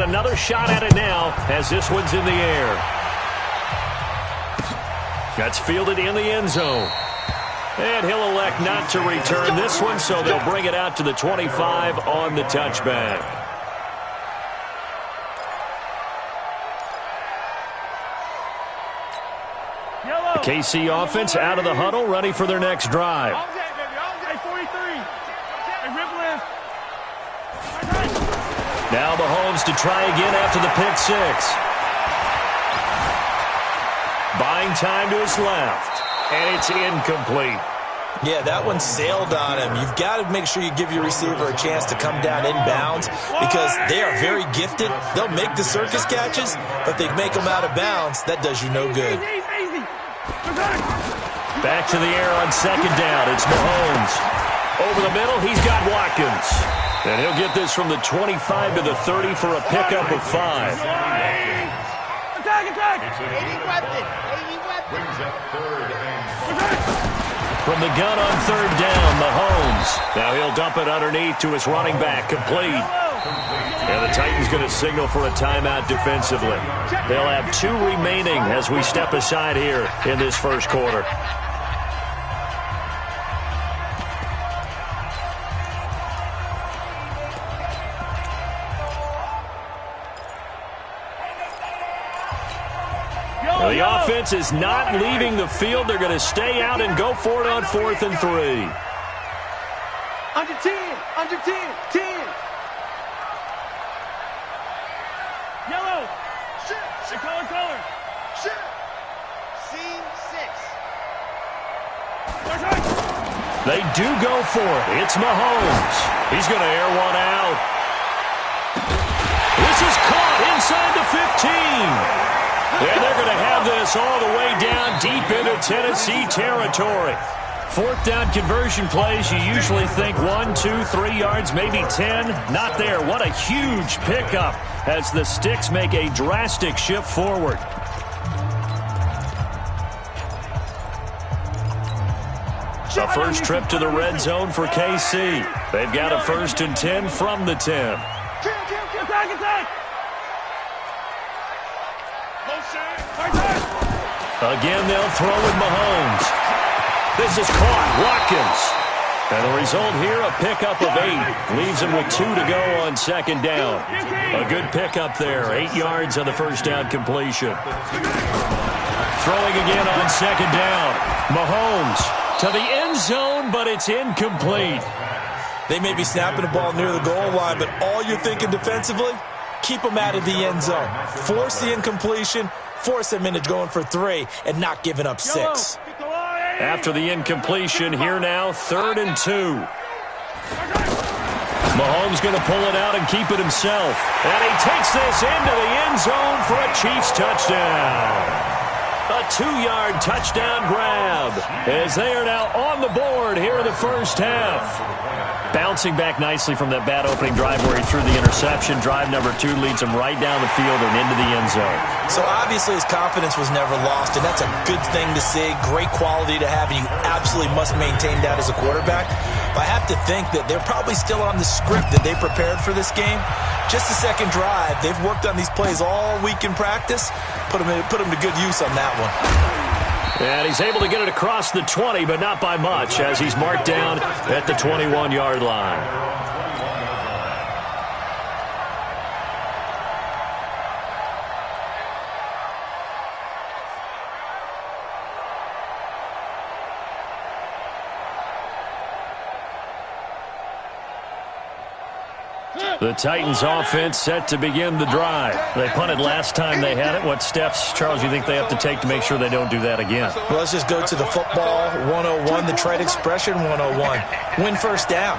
Another shot at it now as this one's in the air. That's fielded in the end zone. And he'll elect not to return this one, so they'll bring it out to the 25 on the touchback. The KC offense out of the huddle, ready for their next drive. Now Mahomes to try again after the pick six. Buying time to his left, and it's incomplete. Yeah, that one sailed on him. You've got to make sure you give your receiver a chance to come down inbounds because they are very gifted. They'll make the circus catches, but if they make them out of bounds, that does you no good. Back to the air on second down. It's Mahomes. Over the middle, he's got Watkins. And he'll get this from the 25 to the 30 for a pickup of 5. Attack! 80 weapon! Brings up third and... From the gun on third down, Mahomes. Now he'll dump it underneath to his running back, complete. And the Titans going to signal for a timeout defensively. They'll have 2 remaining as we step aside here in this first quarter. The offense is not leaving the field. They're going to stay out and go for it on 4th and 3. Under 10. Yellow. Shit. Color. Shit. Scene 6. They do go for it. It's Mahomes. He's going to air one out. This is caught inside the 15. And they're going to have this all the way down deep into Tennessee territory. 4th down conversion plays, you usually think 1, 2, 3 yards, maybe 10. Not there. What a huge pickup as the Sticks make a drastic shift forward. A first trip to the red zone for KC. They've got a 1st and 10 from the 10. Attack! Again, they'll throw with Mahomes. This is caught. Watkins. And the result here, a pickup of 8. Leaves him with 2 to go on second down. A good pickup there. 8 yards on the first down completion. Throwing again on second down. Mahomes to the end zone, but it's incomplete. They may be snapping the ball near the goal line, but all you're thinking defensively, keep them out of the end zone. Force the incompletion. Force them into going for 3 and not giving up 6. After the incompletion, here now, 3rd and 2. Mahomes going to pull it out and keep it himself. And he takes this into the end zone for a Chiefs touchdown. A 2-yard touchdown grab as they are now on the board here in the first half. Bouncing back nicely from that bad opening drive where he threw the interception. Drive number 2 leads him right down the field and into the end zone. So obviously his confidence was never lost, and that's a good thing to see. Great quality to have, and you absolutely must maintain that as a quarterback. But I have to think that they're probably still on the script that they prepared for this game. Just the second drive. They've worked on these plays all week in practice. Put them to good use on that one. And he's able to get it across the 20, but not by much, as he's marked down at the 21-yard line. The Titans offense set to begin the drive. They punted last time they had it. What steps, Charles, you think they have to take to make sure they don't do that again? Well, let's just go to the football 101, the trade expression 101. Win first down.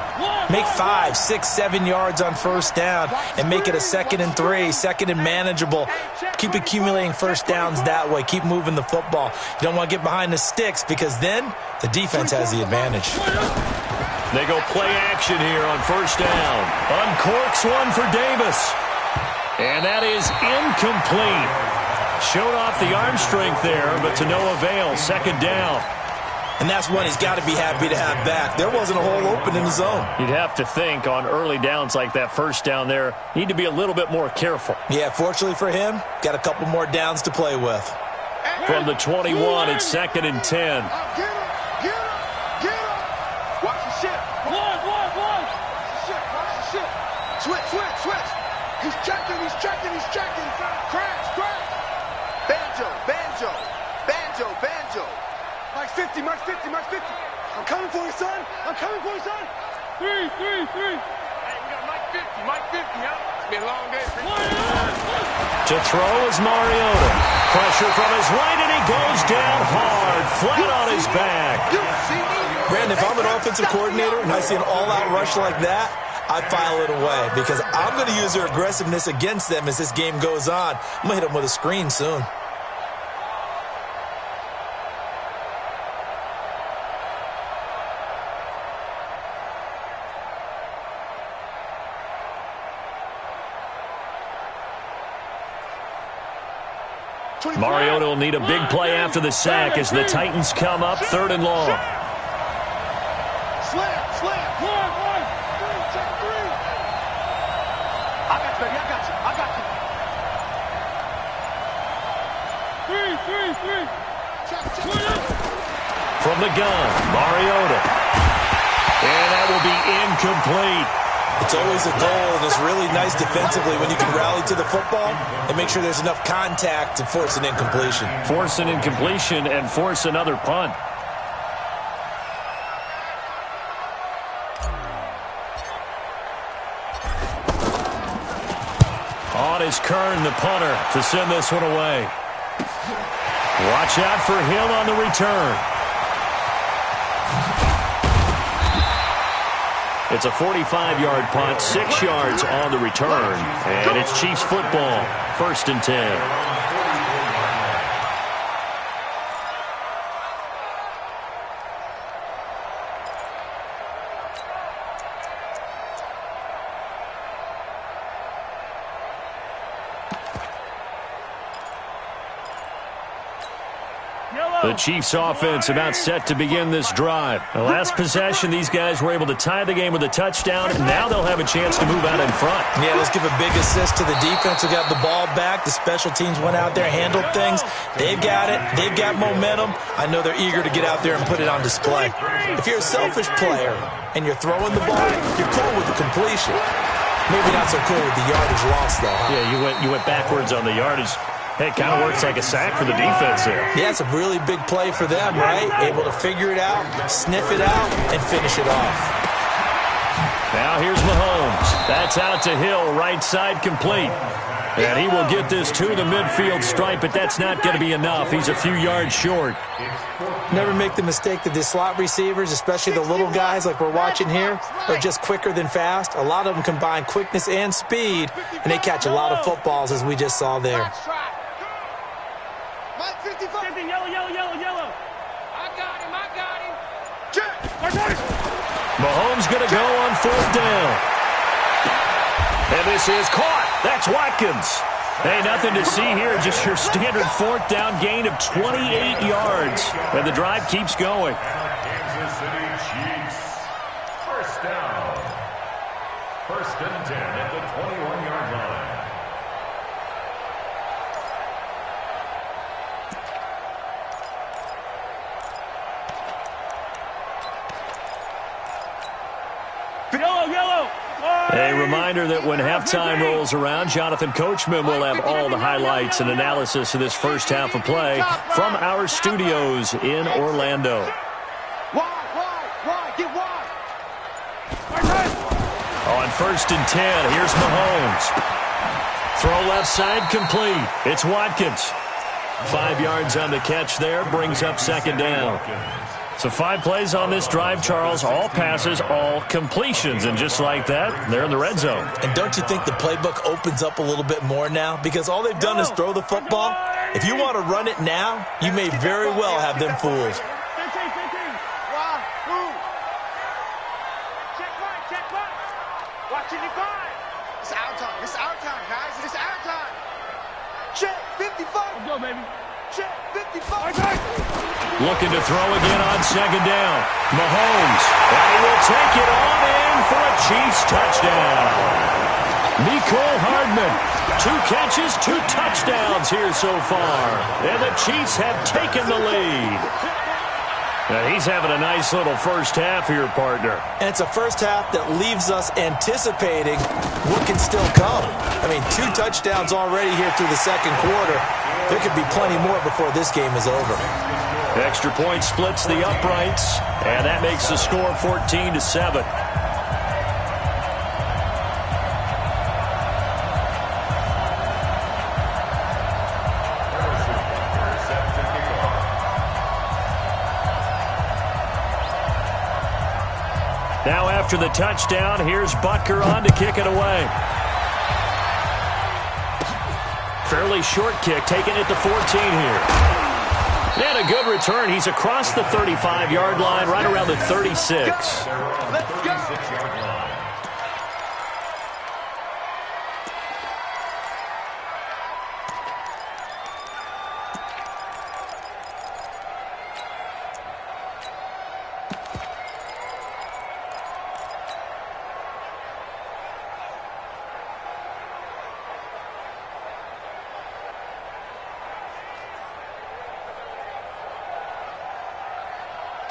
Make 5, 6, 7 yards on first down and make it a 2nd and 3, 2nd and manageable. Keep accumulating first downs that way. Keep moving the football. You don't want to get behind the sticks because then the defense has the advantage. They go play action here on first down. Uncorks one for Davis. And that is incomplete. Showed off the arm strength there, but to no avail. Second down. And that's one he's got to be happy to have back. There wasn't a hole open in the zone. You'd have to think on early downs like that first down there, need to be a little bit more careful. Yeah, fortunately for him, got a couple more downs to play with. From the 21, it's 2nd and 10. Get him. Watch the shit. Watch the shit. Switch. He's checking. Crash. Banjo. Mark 50. I'm coming for you, son. 3. Hey, we got Mike 50, huh? It's been a long day for you. To throw is Mariota. Pressure from his right, and he goes down hard, flat on his back. Brandon, if I'm an offensive coordinator and I see an all-out rush like that, I file it away because I'm going to use their aggressiveness against them as this game goes on. I'm going to hit them with a screen soon. Mariota will need a big play after the sack as the Titans come up 3rd and long. Slam. Check 3. I got you, baby. I got you. 3. Check. From the gun, Mariota. And that will be incomplete. It's always a goal, and it's really nice defensively when you can rally to the football and make sure there's enough contact to force an incompletion. Force an incompletion and force another punt. On is Kern, the punter, to send this one away. Watch out for him on the return. It's a 45-yard punt, 6 yards on the return. And it's Chiefs football, 1st and 10. The Chiefs offense about set to begin this drive. The last possession, these guys were able to tie the game with a touchdown, and now they'll have a chance to move out in front. Yeah, let's give a big assist to the defense who got the ball back. The special teams went out there, handled things. They've got it. They've got momentum. I know they're eager to get out there and put it on display. If you're a selfish player and you're throwing the ball, you're cool with the completion. Maybe not so cool with the yardage loss, though, huh? Yeah, you went backwards on the yardage. Hey, it kind of works like a sack for the defense there. Yeah, it's a really big play for them, right? Able to figure it out, sniff it out, and finish it off. Now here's Mahomes. That's out to Hill, right side complete. And he will get this to the midfield stripe, but that's not going to be enough. He's a few yards short. Never make the mistake that the slot receivers, especially the little guys like we're watching here, are just quicker than fast. A lot of them combine quickness and speed, and they catch a lot of footballs, as we just saw there. Yellow. I got him. Check. Mahomes going to go on 4th down. And this is caught. That's Watkins. Hey, nothing to see here. Just your standard 4th down gain of 28 yards. And the drive keeps going. Kansas City Chiefs. 1st down. 1st and 10 at the 21-yard line. Yellow. A reminder that when halftime rolls around, Jonathan Coachman will have all the highlights and analysis of this first half of play from our studios in Orlando. Wide. Get wide. On 1st and 10, here's Mahomes. Throw left side complete. It's Watkins. 5 yards on the catch there, brings up 2nd down. So 5 plays on this drive, Charles. All passes, all completions. And just like that, they're in the red zone. And don't you think the playbook opens up a little bit more now? Because all they've done is throw the football. If you want to run it now, you may very well have them fooled. 15. Check right. Watch it, 5. It's our time, guys. It's our time. Check, 55. Let's go, baby. Check. 55. Looking to throw again on second down. Mahomes. And he will take it on in for a Chiefs touchdown. Nicole Hardman. 2 catches, 2 touchdowns here so far. And the Chiefs have taken the lead. Now he's having a nice little first half here, partner. And it's a first half that leaves us anticipating what can still come. I mean, 2 touchdowns already here through the second quarter. There could be plenty more before this game is over. Extra point splits the uprights, and that makes the score 14-7. Now after the touchdown, here's Butker on to kick it away. Fairly short kick, taking it to 14 here. And a good return. He's across the 35-yard line, right around the 36. Let's go.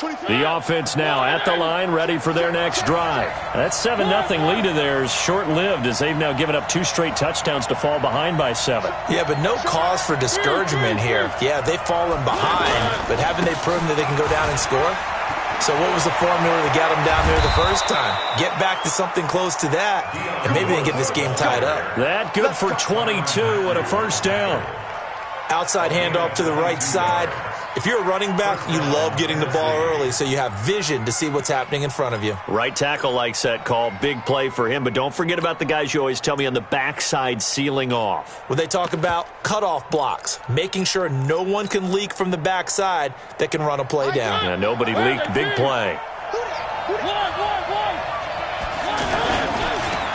The offense now at the line, ready for their next drive. That 7-0 lead of theirs short-lived as they've now given up 2 straight touchdowns to fall behind by 7. Yeah, but no cause for discouragement here. Yeah, they've fallen behind, but haven't they proven that they can go down and score? So what was the formula to get them down there the first time? Get back to something close to that, and maybe they can get this game tied up. That good for 22 and a first down. Outside handoff to the right side. If you're a running back, you love getting the ball early so you have vision to see what's happening in front of you. Right tackle likes that call. Big play for him, but don't forget about the guys you always tell me on the backside sealing off. When they talk about cutoff blocks, making sure no one can leak from the backside that can run a play down. Yeah, nobody leaked. Big play.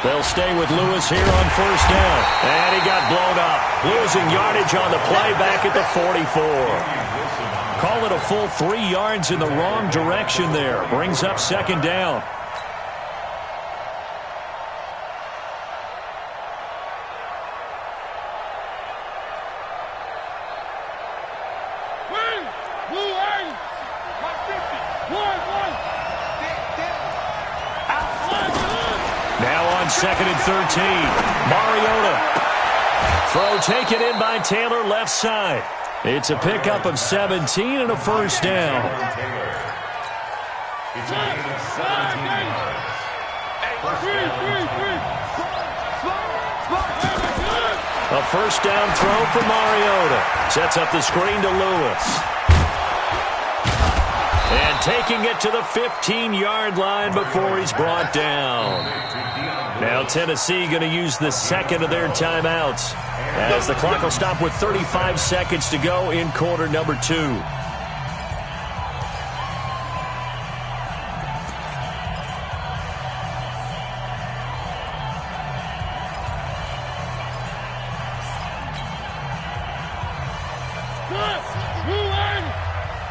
They'll stay with Lewis here on first down. And he got blown up. Losing yardage on the play back at the 44. Call it a full 3 yards in the wrong direction there. Brings up second down. Now on second and 13. Mariota. Throw taken in by Taylor left side. It's a pickup of 17 and a first down. A first down throw for Mariota. Sets up the screen to Lewis. And taking it to the 15-yard line before he's brought down. Now Tennessee going to use the second of their timeouts, as the clock will stop with 35 seconds to go in quarter number 2.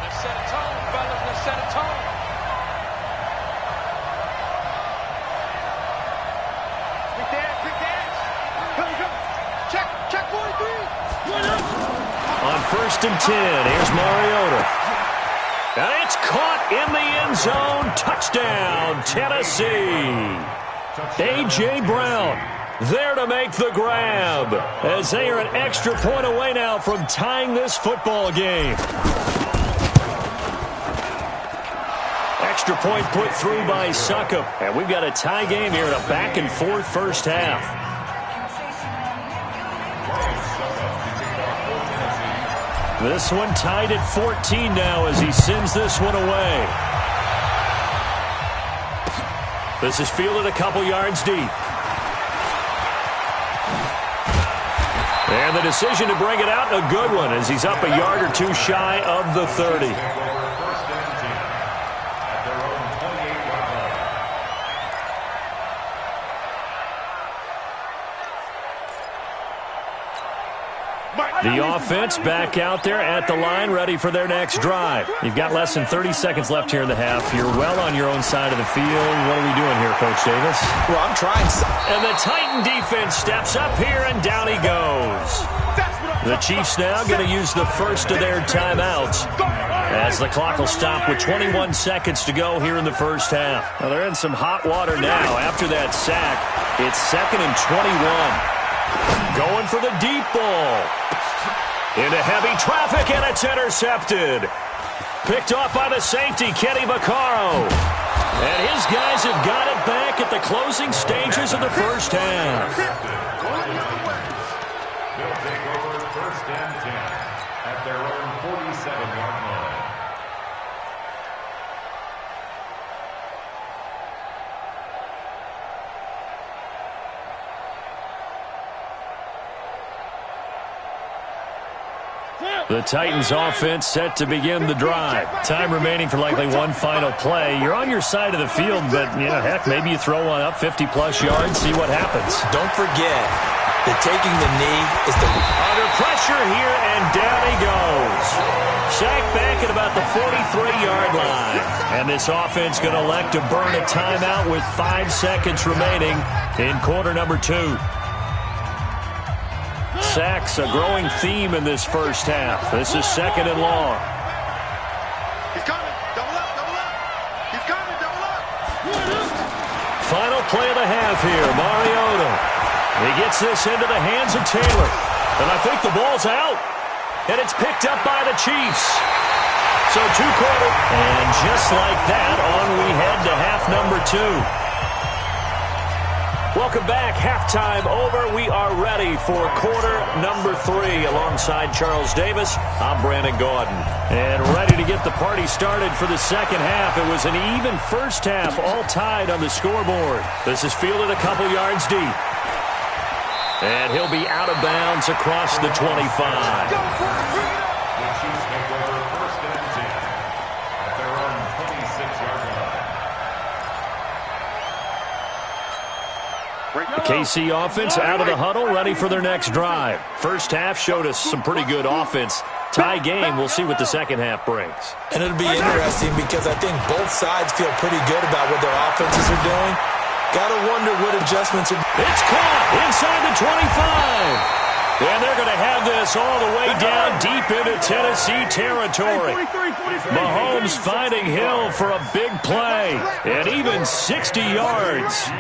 Let's set a tone, fellas. Let's set a tone. Quick dance. Come. Check 43. On first and 10, here's Mariota. And it's caught in the end zone. Touchdown, Tennessee. A.J. Brown there to make the grab, as they are an extra point away now from tying this football game. Extra point put through by Succop. And we've got a tie game here in a back-and-forth first half. This one tied at 14 now as he sends this one away. This is fielded a couple yards deep. And the decision to bring it out, a good one, as he's up a yard or two shy of the 30. The offense back out there at the line, ready for their next drive. You've got less than 30 seconds left here in the half. You're well on your own side of the field. What are we doing here, Coach Davis? Well, I'm trying. And the Titan defense steps up here, and down he goes. The Chiefs now going to use the first of their timeouts as the clock will stop with 21 seconds to go here in the first half. Well, they're in some hot water now after that sack. It's 2nd and 21. Going for the deep ball. Into heavy traffic, and it's intercepted. Picked off by the safety, Kenny Vaccaro. And his guys have got it back at the closing stages of the first half. They'll take over 1st and 10 at their own 47-yard line. The Titans offense set to begin the drive. Time remaining for likely one final play. You're on your side of the field, but, heck, maybe you throw one up 50-plus yards, see what happens. Don't forget that taking the knee is the... Under pressure here, and down he goes. Sacked back at about the 43-yard line. And this offense going to elect to burn a timeout with 5 seconds remaining in quarter number 2. Sacks, a growing theme in this first half. This is 2nd and long. He's coming. Double up, double up. He's coming, double up. Final play of the half here, Mariota. He gets this into the hands of Taylor. And I think the ball's out. And it's picked up by the Chiefs. So 2 quarters. And just like that, on we head to half number 2. Welcome back. Halftime over. We are ready for quarter number 3. Alongside Charles Davis, I'm Brandon Gaudin. And ready to get the party started for the second half. It was an even first half, all tied on the scoreboard. This is fielded a couple yards deep. And he'll be out of bounds across the 25. The Chiefs take over 1st and 10 at their own 26-yard line. The KC offense out of the huddle, ready for their next drive. First half showed us some pretty good offense. Tie game, we'll see what the second half brings. And it'll be interesting because I think both sides feel pretty good about what their offenses are doing. Gotta wonder what adjustments are... It's caught inside the 25. And they're going to have this all the way down deep into Tennessee territory. Mahomes finding Hill for a big play. And even 60 yards.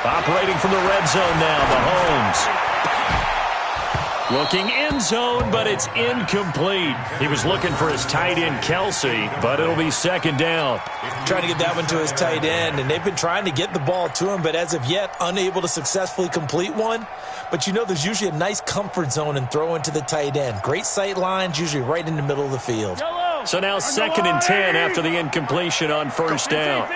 Operating from the red zone now, Mahomes. Looking end zone, but it's incomplete. He was looking for his tight end, Kelsey, but it'll be 2nd down. Trying to get that one to his tight end, and they've been trying to get the ball to him, but as of yet, unable to successfully complete one. But there's usually a nice comfort zone in throwing to the tight end. Great sight lines, usually right in the middle of the field. So now 2nd and 10 after the incompletion on first down.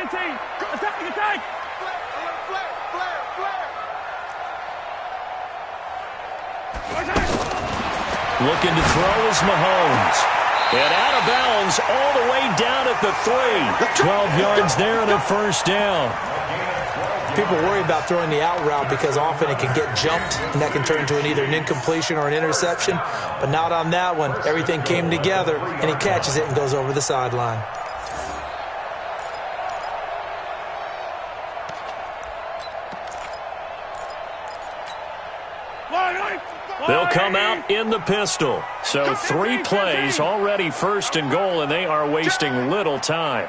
Looking to throw is Mahomes. And out of bounds all the way down at the 3. 12 yards there and a first down. People worry about throwing the out route because often it can get jumped, and that can turn into either an incompletion or an interception. But not on that one. Everything came together, and he catches it and goes over the sideline. They'll come out in the pistol. So 3 plays, already 1st and goal, and they are wasting little time.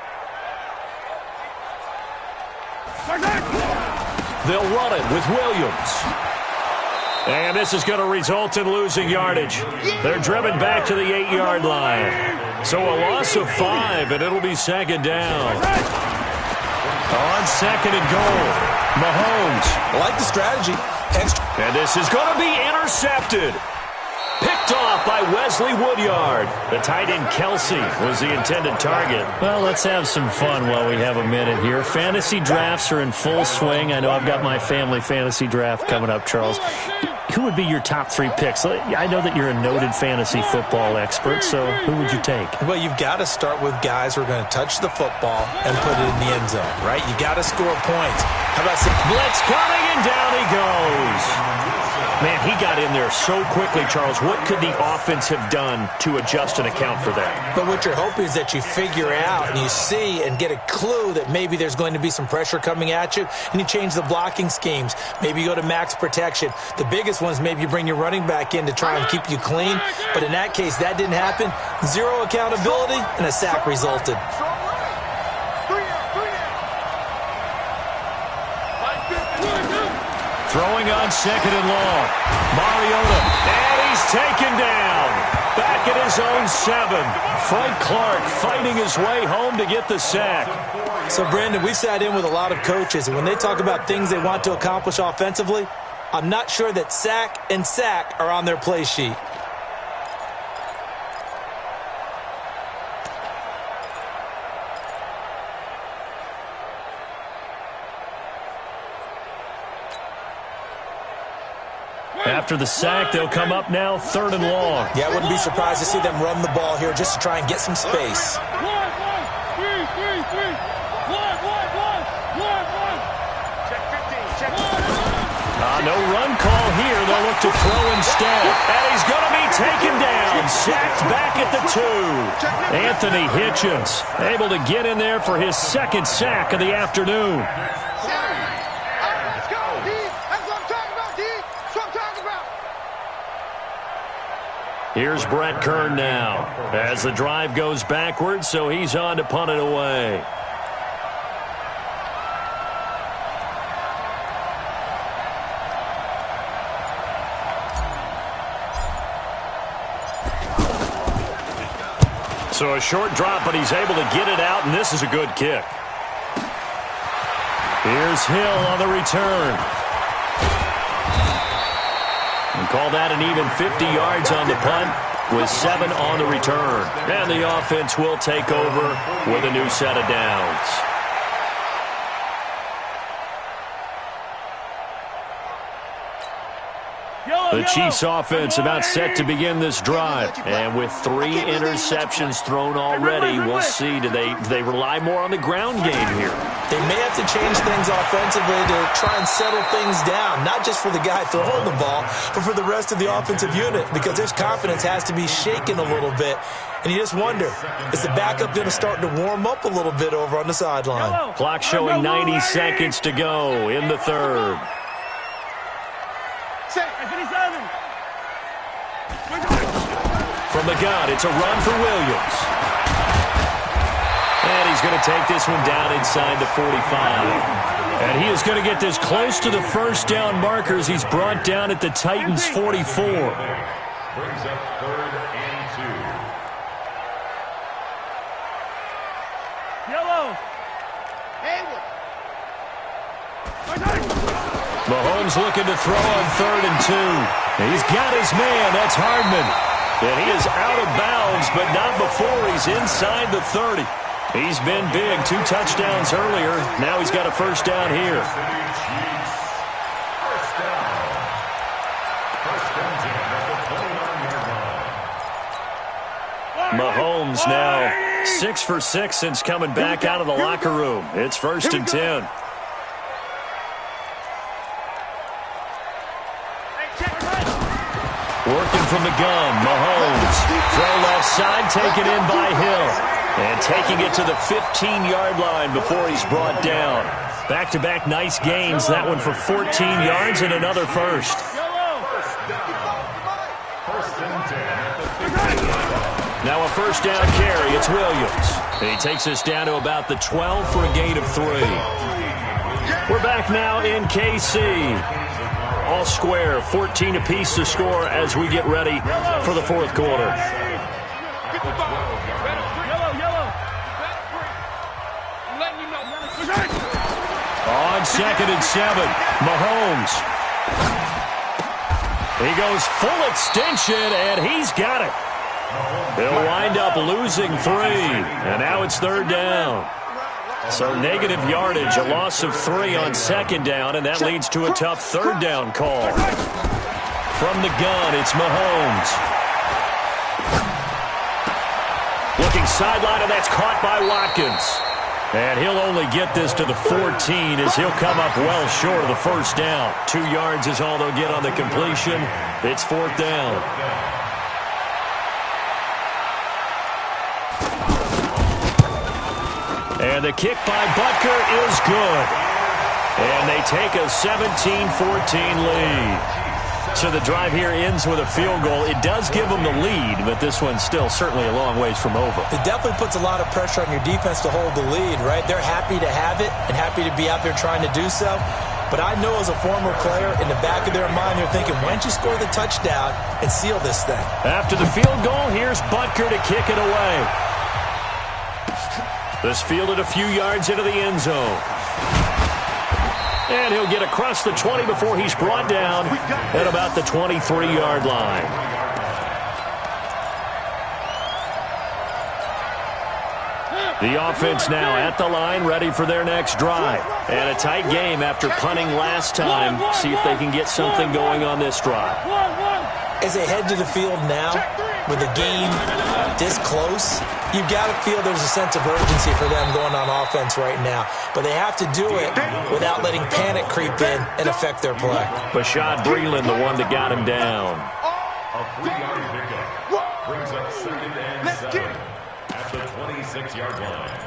They'll run it with Williams. And this is going to result in losing yardage. They're driven back to the 8-yard line. So a loss of 5, and it'll be 2nd down. On 2nd and goal, Mahomes. I like the strategy. And this is going to be intercepted. Picked off by Wesley Woodyard. The tight end Kelsey was the intended target. Well, let's have some fun while we have a minute here. Fantasy drafts are in full swing. I know I've got my family fantasy draft coming up, Charles. Who would be your top 3 picks? I know that you're a noted fantasy football expert, so who would you take? Well, you've got to start with guys who are going to touch the football and put it in the end zone, right? You got to score points. How about some... Blitz coming, and down he goes. Man, he got in there so quickly, Charles. What could the offense have done to adjust and account for that? But what you're hoping is that you figure out and you see and get a clue that maybe there's going to be some pressure coming at you, and you change the blocking schemes. Maybe you go to max protection. The biggest one is maybe you bring your running back in to try and keep you clean. But in that case, that didn't happen. Zero accountability, and a sack resulted. Throwing on second and long. Mariota, and he's taken down. Back at his own 7. Frank Clark fighting his way home to get the sack. So, Brandon, we sat in with a lot of coaches, and when they talk about things they want to accomplish offensively, I'm not sure that sack and sack are on their play sheet. After the sack, they'll come up now 3rd and long. Yeah, I wouldn't be surprised to see them run the ball here just to try and get some space. No run call here. They'll look to throw instead. And he's going to be taken down. Sacked back at the 2. Anthony Hitchens able to get in there for his 2nd sack of the afternoon. Here's Brett Kern now as the drive goes backwards, so he's on to punt it away. So a short drop, but he's able to get it out, and this is a good kick. Here's Hill on the return. And call that an even 50 yards on the punt with 7 on the return. And the offense will take over with a new set of downs. The Chiefs offense about set to begin this drive. And with 3 interceptions thrown already, we'll see. Do they rely more on the ground game here? They may have to change things offensively to try and settle things down, not just for the guy throwing the ball, but for the rest of the offensive unit, because their confidence has to be shaken a little bit. And you just wonder, is the backup going to start to warm up a little bit over on the sideline? Clock showing 90 seconds to go in the 3rd. From the gun, it's a run for Williams. And he's going to take this one down inside the 45. And he is going to get this close to the first down markers. He's brought down at the Titans' 44. Brings up 3rd and 2. Yellow. Mahomes looking to throw on 3rd and 2. He's got his man. That's Hardman. And he is out of bounds, but not before he's inside the 30. He's been big. 2 touchdowns earlier. Now he's got a first down here. Mahomes now 6 for 6 since coming back out of the locker room. It's 1st and 10. Working from the gun, Mahomes. Throw left side, taken in by Hill. And taking it to the 15-yard line before he's brought down. Back-to-back nice gains. That one for 14 yards and another first. Now a first down carry. It's Williams. And he takes us down to about the 12 for a gain of 3. We're back now in KC. All square, 14 apiece to score as we get ready for the 4th quarter. On 2nd and 7, Mahomes. He goes full extension, and he's got it. They'll wind up losing 3, and now it's 3rd down. So negative yardage, a loss of 3 on 2nd down, and that leads to a tough 3rd down call. From the gun, it's Mahomes. Looking sideline, and that's caught by Watkins. And he'll only get this to the 14 as he'll come up well short of the first down. 2 yards is all they'll get on the completion. It's 4th down. And the kick by Butker is good. And they take a 17-14 lead. So the drive here ends with a field goal. It does give them the lead, but this one's still certainly a long ways from over. It definitely puts a lot of pressure on your defense to hold the lead, right? They're happy to have it and happy to be out there trying to do so. But I know as a former player, in the back of their mind, they're thinking, why don't you score the touchdown and seal this thing? After the field goal, here's Butker to kick it away. This fielded a few yards into the end zone. And he'll get across the 20 before he's brought down at about the 23-yard line. The offense now at the line, ready for their next drive. And a tight game after punting last time. See if they can get something going on this drive. As they head to the field now, with the game this close, you've got to feel there's a sense of urgency for them going on offense right now. But they have to do it without letting panic creep in and affect their play. Bashad Breeland, the one that got him down. A 3-yard pickup brings up 2nd and 7 at the 26-yard line.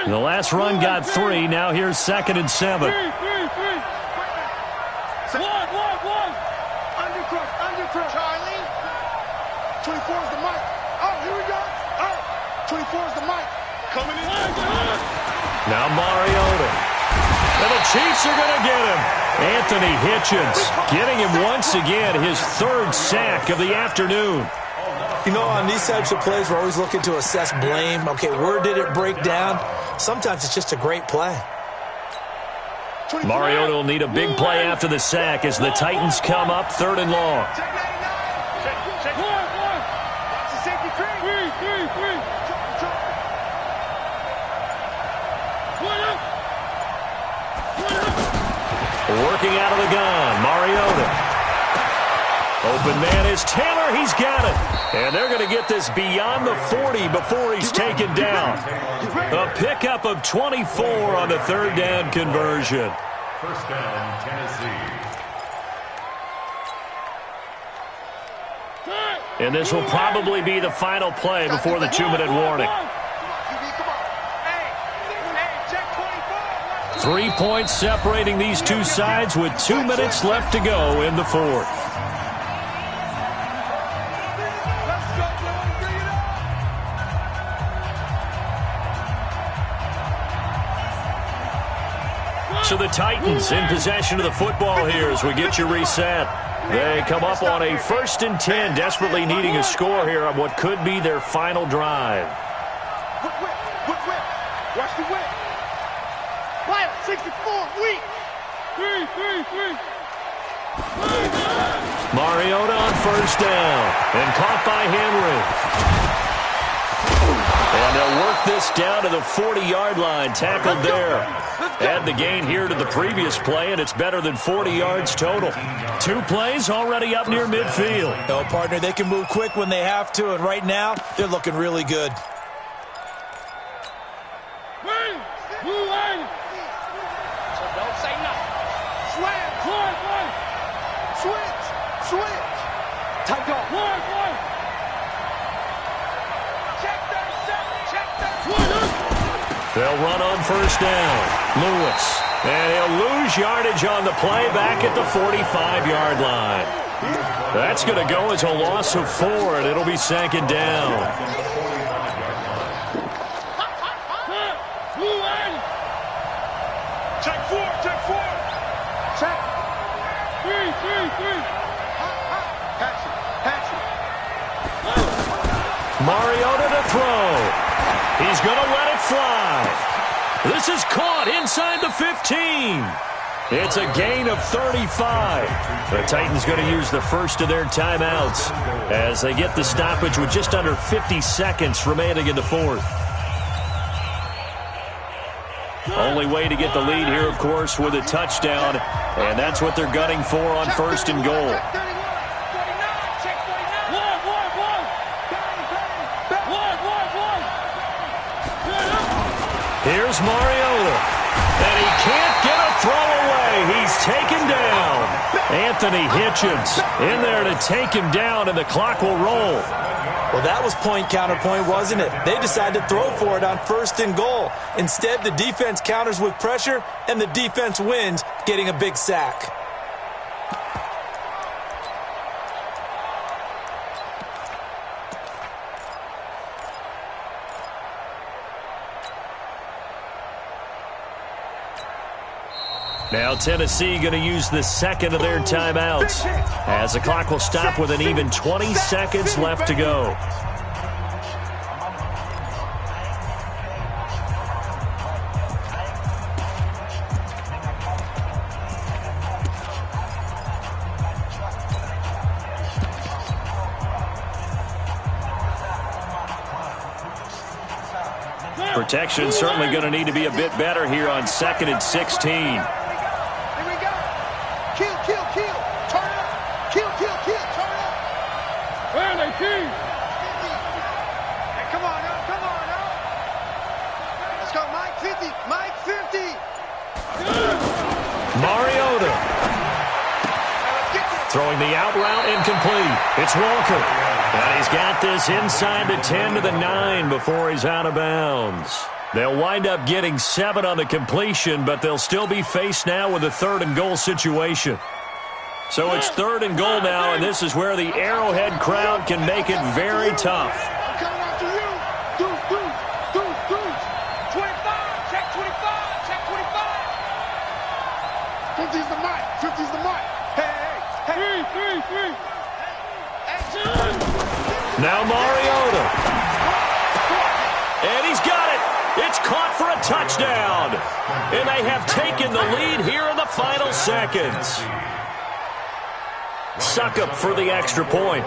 The last run got 3. Now here's 2nd and 7. Under Charlie. 24 is the mic. Oh, here we go. Oh, 24 is the mic. Coming in. Now Mariota. And the Chiefs are going to get him. Anthony Hitchens getting him once again, his 3rd sack of the afternoon. You know, on these types of plays, we're always looking to assess blame. Okay, where did it break down? Sometimes it's just a great play. Mariota will need a big play after the sack as the Titans come up 3rd and long. Working out of the gun, Mariota. Open man is Taylor. He's got it. And they're going to get this beyond the 40 before he's taken down. A pickup of 24 on the 3rd down conversion. 1st down, Tennessee. And this will probably be the final play before the 2-minute warning. 3 points separating these two sides with 2 minutes left to go in the 4th. So the Titans in possession of the football here as we get you reset. They come up on a 1st and 10, desperately needing a score here on what could be their final drive. Whip. Watch the whip. Fire, 64, weak. 3. Mariota on 1st down and caught by Henry. And they'll work this down to the 40-yard line, tackled there. Add the gain here to the previous play, and it's better than 40 yards total. 2 plays already up near midfield. No, partner, they can move quick when they have to, and right now, they're looking really good. So don't say nothing. Switch. Tight go. They'll run on 1st down. Lewis. And he'll lose yardage on the play back at the 45-yard line. That's going to go as a loss of 4, and it'll be 2nd down. Check 4. Check. 3. Patch it. Mariota to throw. He's going to let it fly. This is caught inside the 15. It's a gain of 35. The Titans going to use the first of their timeouts as they get the stoppage with just under 50 seconds remaining in the 4th. Only way to get the lead here, of course, with a touchdown, and that's what they're gunning for on first and goal. Here's Mariota, and he can't get a throw away. He's taken down. Anthony Hitchens in there to take him down, and the clock will roll. Well, that was point counterpoint, wasn't it? They decided to throw for it on first and goal. Instead, the defense counters with pressure, and the defense wins, getting a big sack. Now Tennessee going to use the second of their timeouts, as the clock will stop with an even 20 seconds left to go. Protection certainly going to need to be a bit better here on 2nd and 16. Mariota throwing the out route incomplete. It's Walker. And he's got this inside the 10 to the 9 before he's out of bounds. They'll wind up getting 7 on the completion, but they'll still be faced now with a 3rd and goal situation. So it's 3rd and goal now, and this is where the Arrowhead crowd can make it very tough. I'm coming after you. Deuce. 25. Check 25. Check 25. 50's the mic. 50's the mic. Hey. Three. Now Mariota. And he's got it. It's caught for a touchdown. And they have taken the lead here in the final seconds. Suckup for the extra point.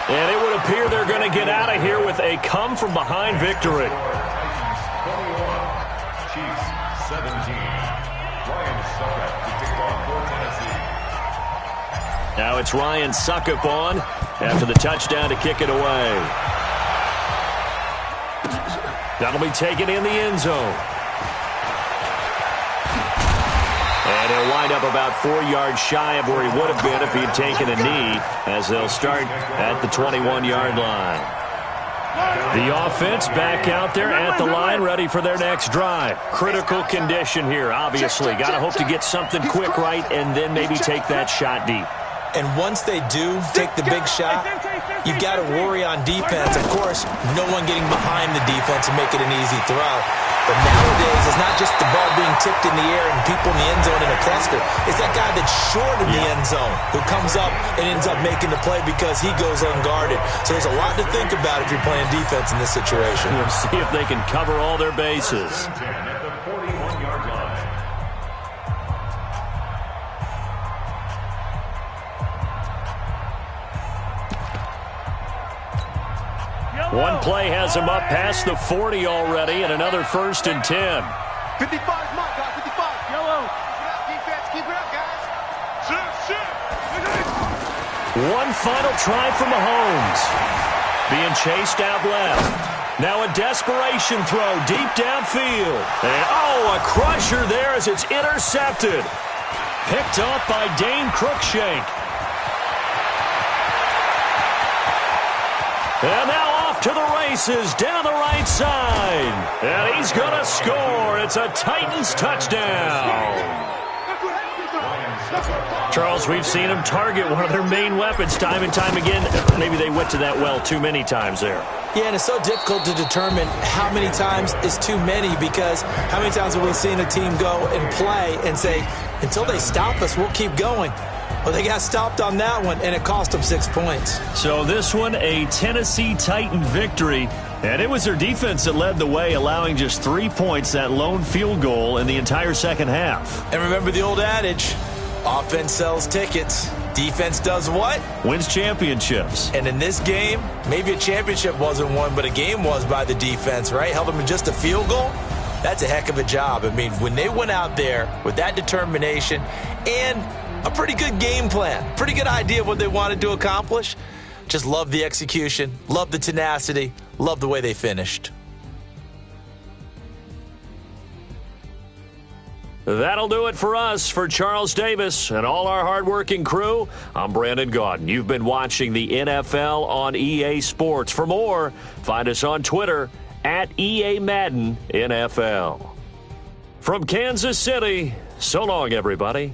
And it would appear they're going to get out of here with a come-from-behind victory. 21, Chiefs 17. Ryan Suckup to kick off for Tennessee. Now it's Ryan Suckup on after the touchdown to kick it away. That'll be taken in the end zone. And he'll wind up about 4 yards shy of where he would have been if he'd taken a knee, as they'll start at the 21-yard line. The offense back out there at the line, ready for their next drive. Critical condition here, obviously. Got to hope to get something quick right and then maybe take that shot deep. And once they do take the big shot, you've got to worry on defense. Of course, no one getting behind the defense and make it an easy throw. But nowadays, it's not just the ball being tipped in the air and people in the end zone in a cluster. It's that guy that's short of the end zone who comes up and ends up making the play because he goes unguarded. So there's a lot to think about if you're playing defense in this situation. We'll see if they can cover all their bases. At the 41-yard line. One play has him up past the 40 already, and another 1st and 10. 55's my guy. 55. Yellow. Keep it up, guys. Shit. One final try for Mahomes. Being chased out left. Now a desperation throw deep downfield. And a crusher there as it's intercepted. Picked off by Dane Cruikshank. And now off to the races down the right side. And he's going to score. It's a Titans touchdown. Charles, we've seen them target one of their main weapons time and time again. Maybe they went to that well too many times there. Yeah, and it's so difficult to determine how many times is too many, because how many times have we seen a team go and play and say, until they stop us, we'll keep going. Well, they got stopped on that one, and it cost them 6 points. So this one, a Tennessee Titan victory, and it was their defense that led the way, allowing just 3 points, that lone field goal in the entire second half. And remember the old adage, offense sells tickets. Defense does what? Wins championships. And in this game, maybe a championship wasn't won, but a game was by the defense, right? Held them in just a field goal. That's a heck of a job. I mean, when they went out there with that determination and a pretty good game plan, pretty good idea of what they wanted to accomplish, just love the execution, love the tenacity, love the way they finished. That'll do it for us. For Charles Davis and all our hardworking crew, I'm Brandon Gaudin. You've been watching the NFL on EA Sports. For more, find us on Twitter at EA Madden NFL. From Kansas City, so long, everybody.